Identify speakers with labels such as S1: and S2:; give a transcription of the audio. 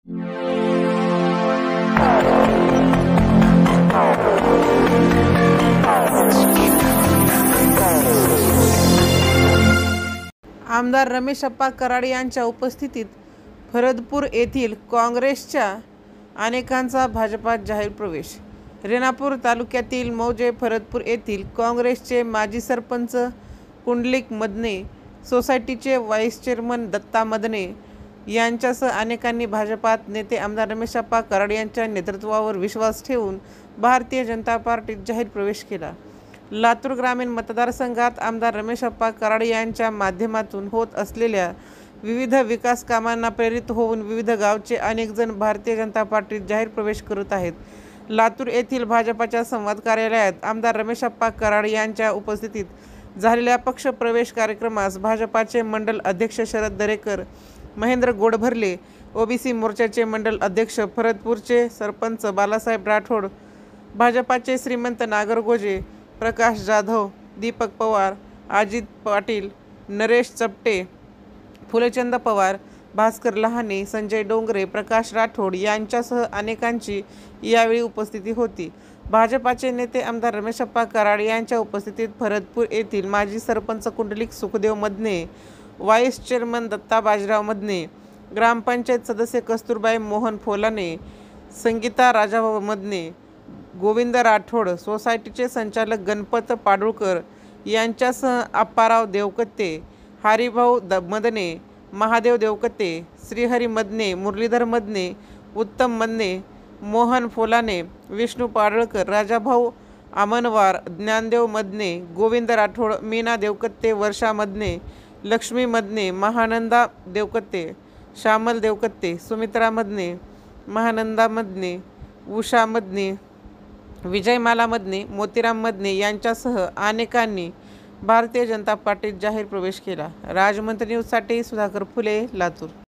S1: आमदार रमेशप्पा कराड यांच्या उपस्थितीत फरदपूर येथील काँग्रेसच्या अनेकांचा भाजपात जाहीर प्रवेश। रेणापूर तालुक्यातील मौजे फरदपूर येथील काँग्रेसचे माजी सरपंच कुंडलिक मदने, सोसायटीचे व्हाईस चेअरमन दत्ता मदने यांच्यासह अनेकांनी भाजपात नेते आमदार रमेशप्पा कराड यांच्या नेतृत्वावर विश्वास ठेवून भारतीय जनता पार्टीत जाहीर प्रवेश केला। लातूर ग्रामीण मतदारसंघात आमदार रमेशप्पा कराड यांच्या माध्यमातून होत असलेल्या विविध विकास कामांना प्रेरित होऊन विविध गावचे अनेक जण भारतीय जनता पार्टीत जाहीर प्रवेश करत आहेत। लातूर येथील भाजपाच्या संवाद कार्यालयात आमदार रमेशप्पा कराड यांच्या उपस्थितीत झालेल्या पक्ष प्रवेश कार्यक्रमास भाजपाचे मंडल अध्यक्ष शरद दरेकर, महेंद्र गोडभरले, ओबीसी मोर्चाचे मंडल अध्यक्ष फरदपूरचे सरपंच बालासाहेब राठोड, भाजपाचे श्रीमंत नागरगोजे, प्रकाश जाधव, दीपक पवार, अजित पाटील, नरेश चपटे, फुलचंद पवार, भास्कर लहाने, संजय डोंगरे, प्रकाश राठोड यांच्यासह अनेकांची यावेळी उपस्थिती होती। भाजपाचे नेते आमदार रमेशप्पा कराड यांच्या उपस्थितीत फरदपूर येथील माजी सरपंच कुंडलिक सुखदेव मदने, व्हाईस चेअरमन दत्ता बाजीराव मदने, ग्रामपंचायत सदस्य कस्तुरबाई मोहन फोलाने, संगीता राजाभाऊ मदने, गोविंद राठोड, सोसायटीचे संचालक गणपत पाडुळकर यांच्यासह अप्पाराव देवकते, हरिभाऊ मदने, महादेव देवकते, श्रीहरी मदने, मुरलीधर मदने, उत्तम मदने, मोहन फोलाने, विष्णू पाडळकर, राजाभाऊ आमनवार, ज्ञानदेव मदने, गोविंद राठोड, मीना देवकते, वर्षा मदने, लक्ष्मी मदने, महानंदा देवकते, श्यामल देवकते, सुमित्रा मदने, महानंदा मदने, उषा मदने, विजयमाला मदने, मोतीराम मदने यांच्यासह अनेकांनी भारतीय जनता पार्टीत जाहीर प्रवेश केला। राजमंत्री न्यूजसाठी सुधाकर फुले, लातूर।